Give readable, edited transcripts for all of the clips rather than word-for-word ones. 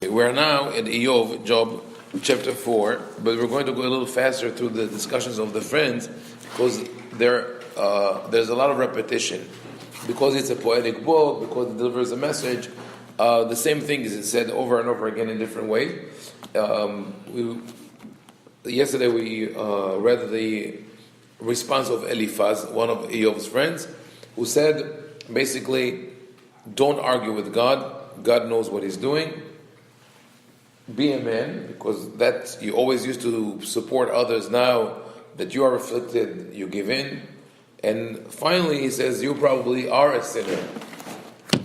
We're now in Job chapter 4, but we're going to go a little faster through the discussions of the friends because there's a lot of repetition. Because it's a poetic book, because it delivers a message, the same thing is said over and over again in different ways. Yesterday we read the response of Eliphaz, one of Eov's friends, who said, basically, don't argue with God. God knows what He's doing. Be a man, because that you always used to support others. Now that you are afflicted, you give in. And finally, he says, you probably are a sinner.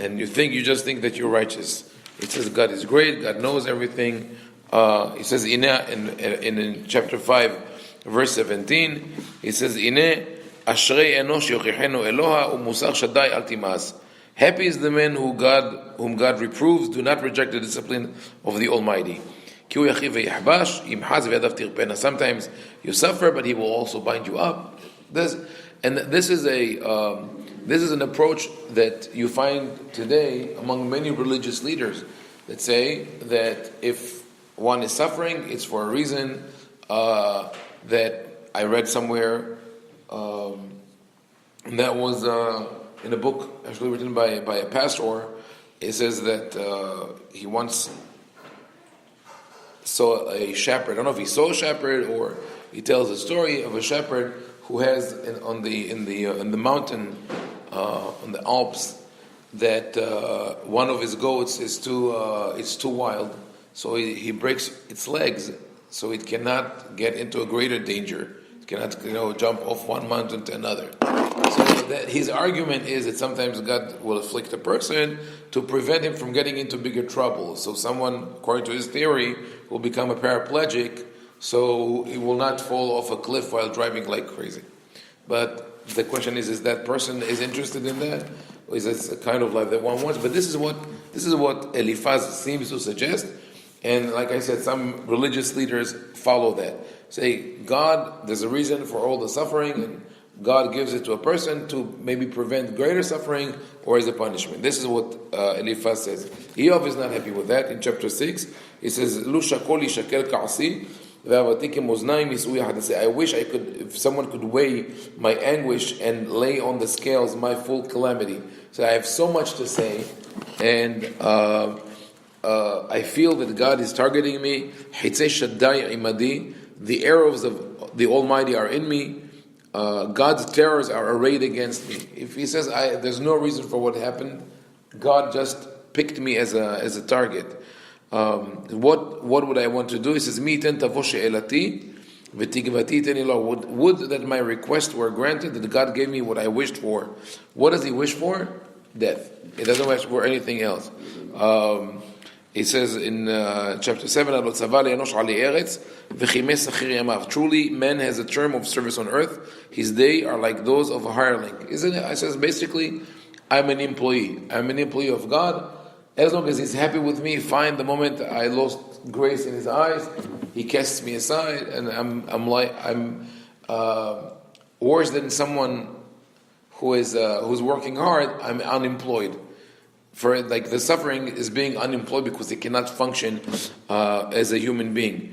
And you just think that you're righteous. It says God is great, God knows everything. He says, in chapter 5, verse 17, he says, Ine ashrei enosh yochichenu Eloha umusar shaddai al timaz. Happy is the man whom God reproves. Do not reject the discipline of the Almighty. Sometimes you suffer, but He will also bind you up. This is an approach that you find today among many religious leaders that say that if one is suffering, it's for a reason. That I read somewhere that was in a book actually written by a pastor. It says that he once saw a shepherd. I don't know if he saw a shepherd or he tells a story of a shepherd who has in the mountain on the Alps that one of his goats is too wild, so he breaks its legs, so it cannot get into a greater danger. It cannot jump off one mountain to another. So his argument is that sometimes God will afflict a person to prevent him from getting into bigger trouble. So someone, according to his theory, will become a paraplegic, so he will not fall off a cliff while driving like crazy. But the question is that person is interested in that? Or is this a kind of life that one wants? But this is what Eliphaz seems to suggest. And like I said, some religious leaders follow that. Say, God, there's a reason for all the suffering, and God gives it to a person to maybe prevent greater suffering or as a punishment. This is what Eliphaz says. Eov is not happy with that. In chapter 6, he says, Lu shakoli shakel ka'asi, I wish if someone could weigh my anguish and lay on the scales my full calamity. So I have so much to say, and I feel that God is targeting me. The arrows of the Almighty are in me. God's terrors are arrayed against me. If he says there's no reason for what happened, God just picked me as a target. What would I want to do? He says, would that my request were granted, that God gave me what I wished for. What does He wish for? Death. He doesn't wish for anything else. He says in chapter 7, truly man has a term of service on earth. His days are like those of a hireling. Isn't it? I says basically, I'm an employee. I'm an employee of God. As long as He's happy with me, fine. The moment I lost grace in His eyes, He casts me aside, and I'm worse than someone who's working hard. I'm unemployed. For the suffering is being unemployed because he cannot function as a human being.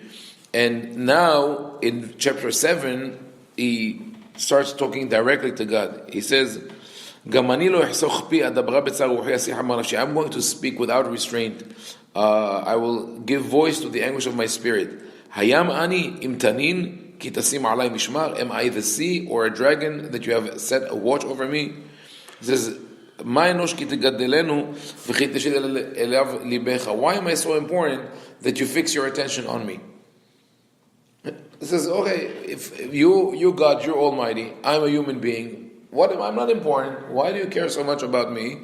And now in chapter 7, he starts talking directly to God. He says, I'm going to speak without restraint. I will give voice to the anguish of my spirit. Am I the sea or a dragon that you have set a watch over me? He says, why am I so important that you fix your attention on me? He says, okay, if you God, you're Almighty, I'm a human being. I'm not important. Why do you care so much about me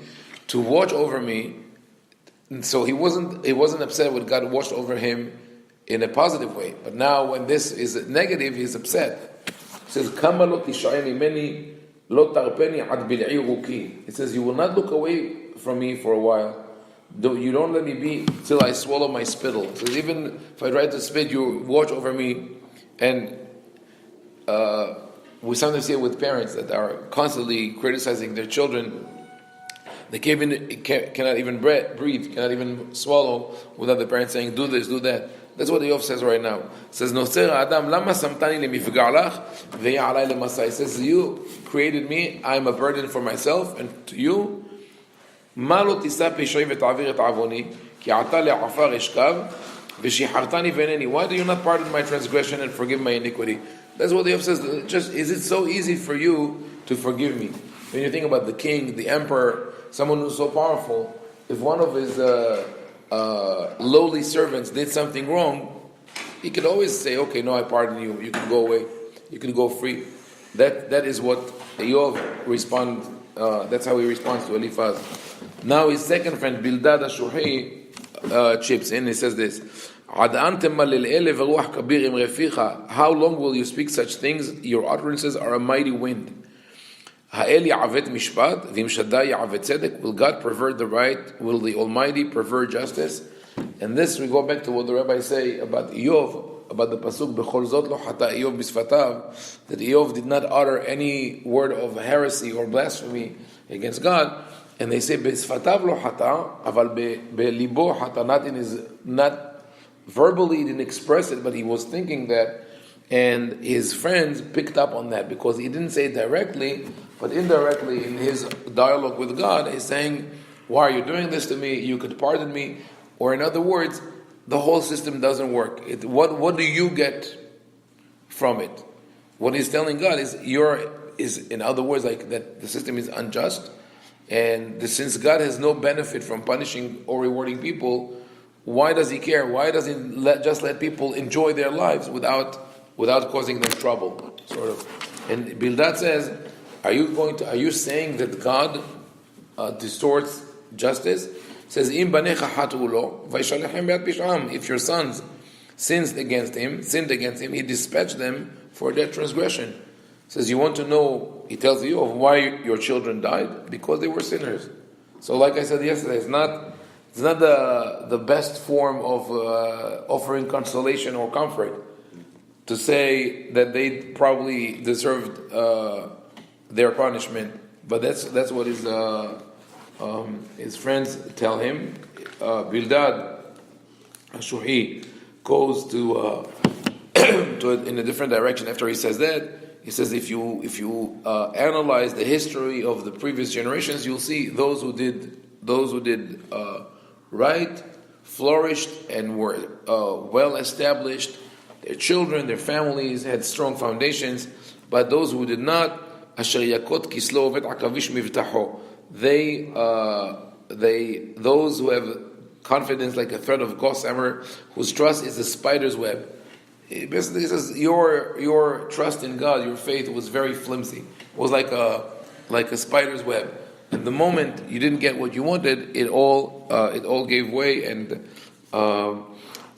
to watch over me? And so he wasn't upset when God watched over him in a positive way. But now when this is negative, he's upset. He says, it says, you will not look away from me for a while. You don't let me be till I swallow my spittle. It says, even if I try to spit, you watch over me. And we sometimes see it with parents that are constantly criticizing their children. The cave cannot even breathe, cannot even swallow without the parents saying, do this, do that. That's what Eov says right now. It says, Noser Adam, lama samtani lemifgalach ve'alai lemasai. It says, you created me, I'm a burden for myself and to you. Ma lo tisa peshai ve'ta'avir et avoni, ki ata le'afar eshkav, ve'shihartani ve'neni. Why do you not pardon my transgression and forgive my iniquity? That's what Eov says. Just, is it so easy for you to forgive me? When you think about the king, the emperor, someone who's so powerful, if one of his lowly servants did something wrong, he could always say, okay, no, I pardon you, you can go away, you can go free. That is what Eov responds, that's how he responds to Eliphaz. Now his second friend, Bildad HaShuhi, chips in, he says this, how long will you speak such things? Your utterances are a mighty wind. Will God pervert the right? Will the Almighty pervert justice? And this, we go back to what the rabbis say about Eov, about the pasuk B'chol zot lo hata Eov bisfatav, that Eov did not utter any word of heresy or blasphemy against God. And they say bisfatav lo hata, aval belibo hata, not verbally, he didn't express it, but he was thinking that. And his friends picked up on that because he didn't say it directly, but indirectly in his dialogue with God, he's saying, why are you doing this to me? You could pardon me. Or in other words, the whole system doesn't work. What do you get from it? What he's telling God is in other words, like that the system is unjust, and since God has no benefit from punishing or rewarding people, why does he care? Why does he just let people enjoy their lives without causing them trouble, sort of? And Bildad says, are you saying that God distorts justice? It says, if your sons sinned against him, he dispatched them for their transgression. It says, you want to know, he tells you, of why your children died? Because they were sinners. So like I said yesterday, it's not the best form of offering consolation or comfort to say that they probably deserved their punishment, but that's what his friends tell him. Bildad Shuhi goes to it in a different direction. After he says that, he says if you analyze the history of the previous generations, you'll see those who did right flourished and were well established. Their children, their families had strong foundations, but those who did not, those who have confidence like a thread of gossamer, whose trust is a spider's web. Basically, he says your trust in God, your faith was very flimsy. It was like a spider's web. And the moment you didn't get what you wanted, it all gave way and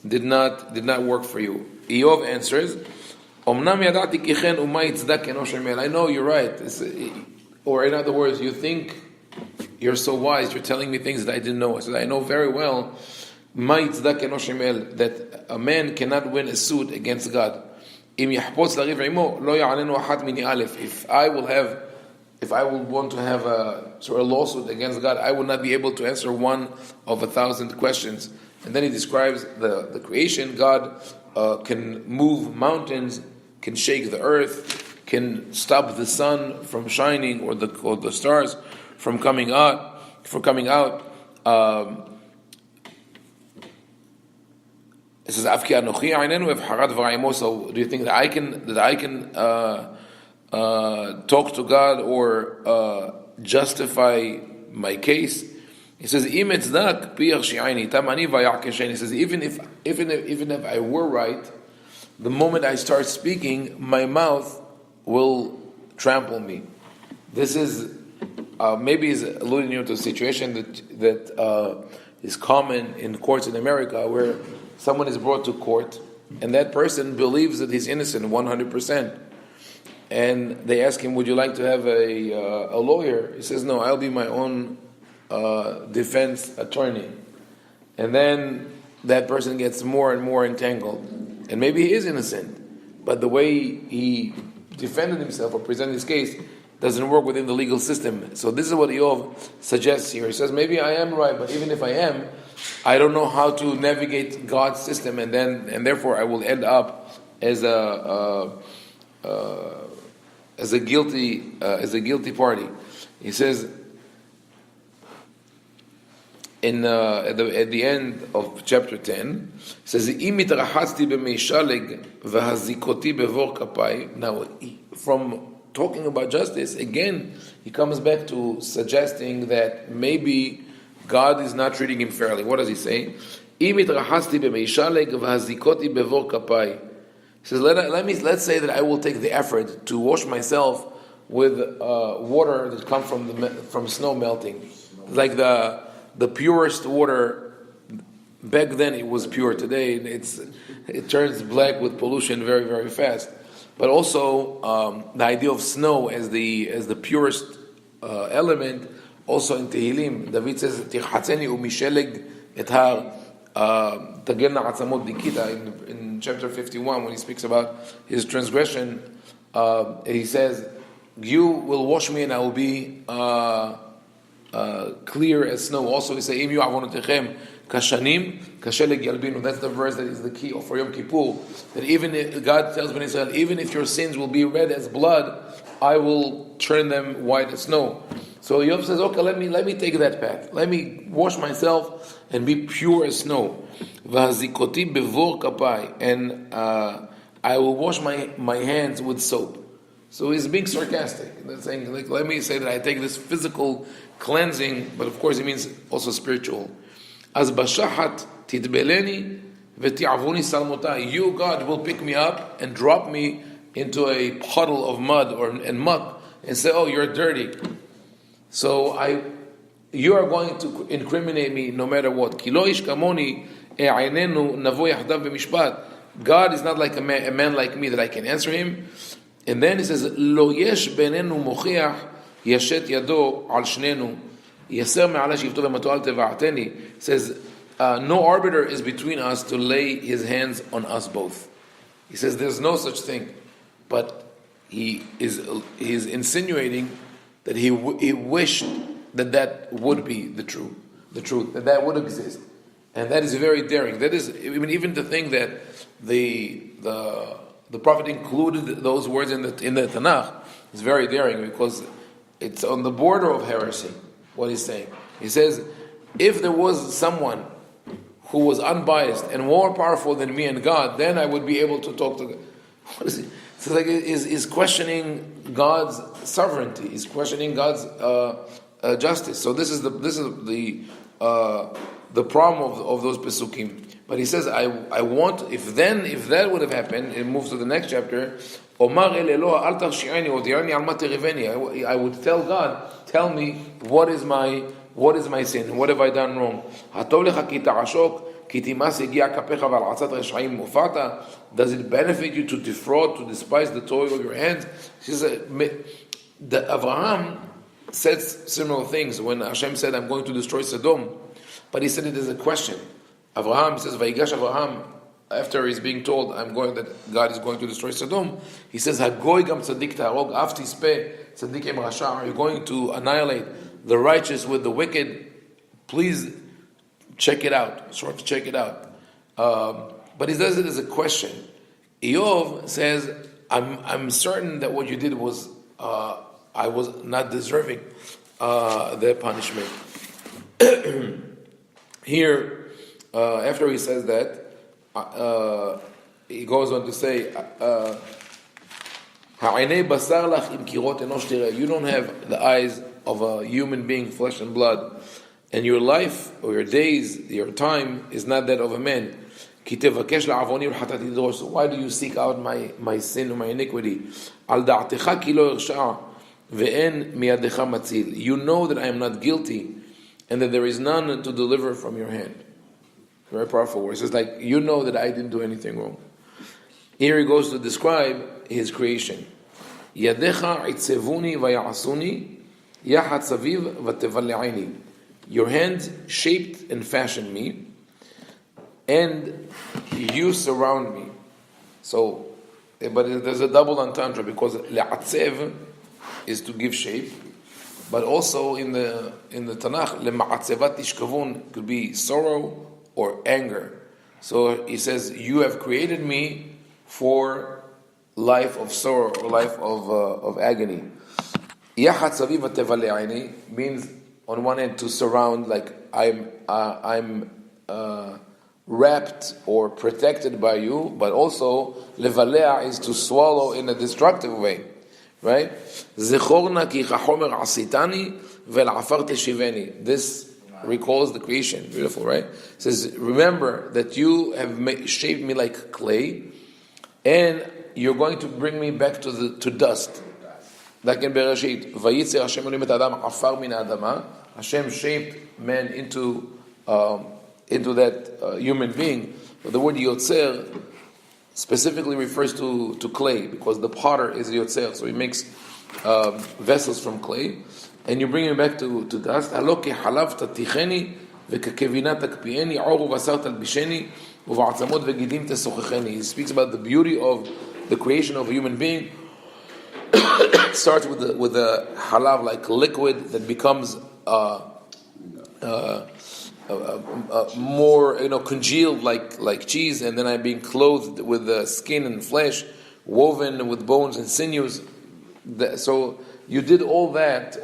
did not work for you. Eov answers, I know you're right. Or in other words, you think you're so wise, you're telling me things that I didn't know. I said, I know very well that a man cannot win a suit against God. If I will want to have a lawsuit against God, I will not be able to answer one of 1,000 questions. And then he describes the creation. God can move mountains, can shake the earth, can stop the sun from shining or the stars from coming out. It says, so do you think that I can talk to God or justify my case? He says, he says, even if I were right, the moment I start speaking, my mouth will trample me. This is maybe is alluding you to a situation that is common in courts in America, where someone is brought to court and that person believes that he's innocent 100%. And they ask him, would you like to have a lawyer? He says, no, I'll be my own defense attorney. And then that person gets more and more entangled. And maybe he is innocent, but the way he defended himself or presented his case doesn't work within the legal system. So this is what Eov suggests here. He says, maybe I am right, but even if I am, I don't know how to navigate God's system, and therefore I will end up as a guilty party. He says at the end of chapter 10, it says, now from talking about justice, again he comes back to suggesting that maybe God is not treating him fairly. What does he say? He says, let's say that I will take the effort to wash myself with water that comes from snow melting, like the purest water. Back then it was pure. Today it turns black with pollution very, very fast. But also the idea of snow as the purest element. Also in Tehillim, David says, "Tirchatzeni umisheleg et har tagelna atzamot dikita." In chapter 51, when he speaks about his transgression, he says, "You will wash me, and I will be clear as snow." Also, he says, "Im yu avonotechem kashanim kasheleg yalbinu." That's the verse that is the key for Yom Kippur. That even if God tells Bnei Israel, even if your sins will be red as blood, I will turn them white as snow. So Yov says, okay, let me take that path. Let me wash myself and be pure as snow. V'hazikoti bevor kapai, and I will wash my hands with soap. So he's being sarcastic. He's saying, like, let me say that I take this physical cleansing, but of course he means also spiritual. Az bashahat titbeleni v'ti'avuni salmotai. You, God, will pick me up and drop me into a puddle of mud and muck and say, oh, you're dirty. So you are going to incriminate me no matter what. God is not like a man like me that I can answer him. And then he says, Lo yesh benenu mochiach yashet yado al shnenu yaser me'ala shivto v'mato al teva'ateni. Says, no arbiter is between us to lay his hands on us both. He says there's no such thing. But he is insinuating that he wished that would be the truth, that would exist, and that is very daring. That is, I mean, even to think that the prophet included those words in the Tanakh is very daring, because it's on the border of heresy. What he's saying, he says, if there was someone who was unbiased and more powerful than me and God, then I would be able to talk to God. What is it? So like is questioning God's sovereignty. He's questioning God's justice. So this is the problem of those pesukim. But he says, I want, if that would have happened, it moves to the next chapter. I would tell God, tell me what is my sin, what have I done wrong? Does it benefit you to defraud, to despise the toil of your hands? She says, Abraham said similar things when Hashem said, I'm going to destroy Sodom. But he said it as a question. Abraham says, Vayigash Abraham, after he's being told that God is going to destroy Sodom, he says, Hagoy gam tzaddik ta'arog, af tispeh tzaddik em rasha. Are you going to annihilate the righteous with the wicked? Please check it out. Sort of check it out. But he does it as a question. Eov says, I'm certain that what you did was, I was not deserving the punishment. Here, after he says that, he goes on to say, you don't have the eyes of a human being, flesh and blood, and your life, or your days, your time, is not that of a man. So why do you seek out my sin or my iniquity? You know that I am not guilty, and that there is none to deliver from your hand. Very powerful words. It's like, you know that I didn't do anything wrong. Here he goes to describe his creation. Yadecha itzevuni vayasuni yahat saviv v'tevalle'ini. Your hands shaped and fashioned me, and you surround me. So, but there's a double entendre, because le'atzev is to give shape, but also in the Tanakh, lema'atzevat tishkavun could be sorrow or anger. So he says, you have created me for life of sorrow or life of agony. Yachat saviv tevale'ani means on one end to surround, like I'm wrapped or protected by you, but also levalea is to swallow in a destructive way, right? Zechorna ki chachomer asitani vel'afar teshiveni. This recalls the creation. Beautiful, right? It says, remember that you have shaped me like clay, and you're going to bring me back to dust. Like in Bereshit, Vayitzer Hashem Elohim et Adam afar min adama. Hashem shaped man into that human being. But the word Yotzer specifically refers to clay, because the potter is Yotzer, so he makes vessels from clay, and you bring him back to dust. Halo kehalav taticheni vekekevina takpieni oru vasar talbisheni uva'atzamot vegidim tesochecheni. He speaks about the beauty of the creation of a human being. It starts with the halav, like liquid that becomes more congealed like cheese, and then I'm being clothed with the skin and flesh, woven with bones and sinews. So you did all that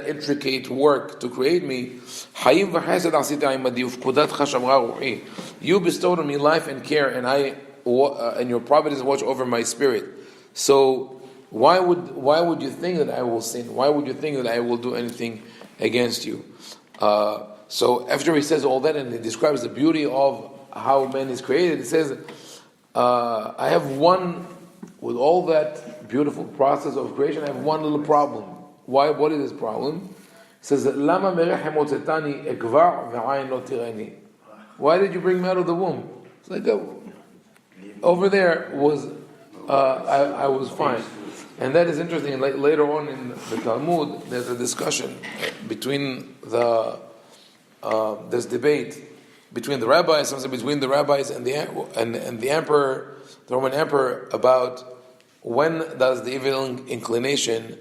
intricate work to create me. Haim v'chesed asita imadi ufkudatcha shamra ruhi. You bestowed on me life and care, and your providence watch over my spirit. So why would you think that I will sin? Why would you think that I will do anything against you? So after he says all that and he describes the beauty of how man is created, he says, I have one, with all that beautiful process of creation, I have one little problem. Why? What is this problem? He says, Lama merechem otzetani ekvar ve'ayin lo tireni. Why did you bring me out of the womb? It's like, over there was, I was fine. And that is interesting. Like later on in the Talmud, there's a discussion between there's debate between the rabbis, sometimes between the rabbis and the emperor, the Roman emperor, about when does the evil inclination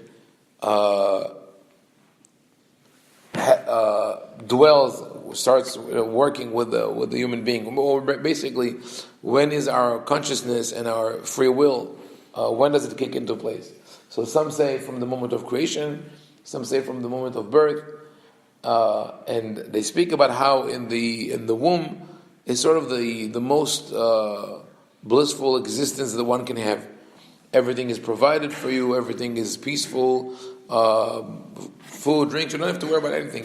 starts working with the human being, or basically, when is our consciousness and our free will? When does it kick into place? So some say from the moment of creation, some say from the moment of birth, and they speak about how in the womb is sort of the most blissful existence that one can have. Everything is provided for you. Everything is peaceful. Food, drink. You don't have to worry about anything.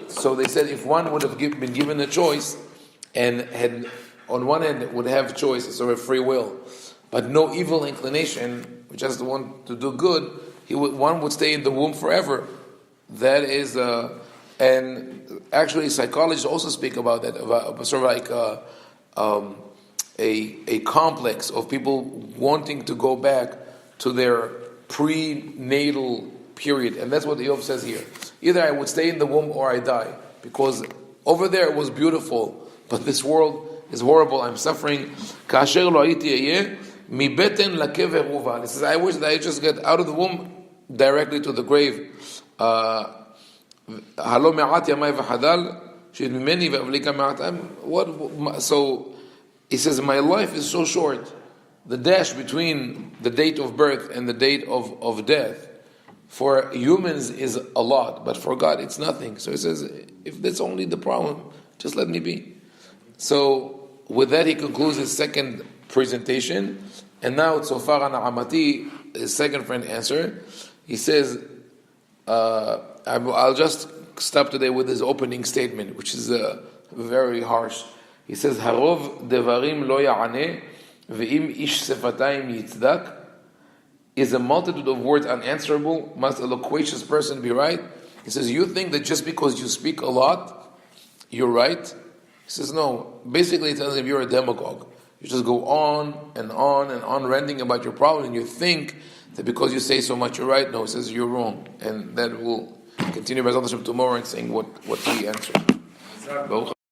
So they said if one would have been given a choice, and had on one end would have choice, sort of free will, but no evil inclination, which just want to do good, one would stay in the womb forever. That is, and actually psychologists also speak about that, about sort of like a complex of people wanting to go back to their prenatal period, and that's what the Yov says here. Either I would stay in the womb or I die, because over there it was beautiful, but this world is horrible. I'm suffering. Kasher lo hayiti eyeh mibeten lakever uva. It says, I wish that I just get out of the womb directly to the grave. Halo me'at yamai v'hadal she'id mimeni ve'avlika me'at. So he says, my life is so short. The dash between the date of birth and the date of death for humans is a lot, but for God it's nothing. So he says, if that's only the problem, just let me be. So with that he concludes his second presentation, and now Tzofar Amati, his second friend, answer. He says, I'll just stop today with his opening statement, which is very harsh. He says, Harov devarim lo ya'aneh ve'im ish sefatayim yitzdak. Is a multitude of words unanswerable? Must a loquacious person be right? He says, you think that just because you speak a lot, you're right? He says, no. Basically, it tells him you're a demagogue. You just go on and on and on ranting about your problem, and you think that because you say so much, you're right. No, he says you're wrong. And that will continue by tomorrow and saying what he answered.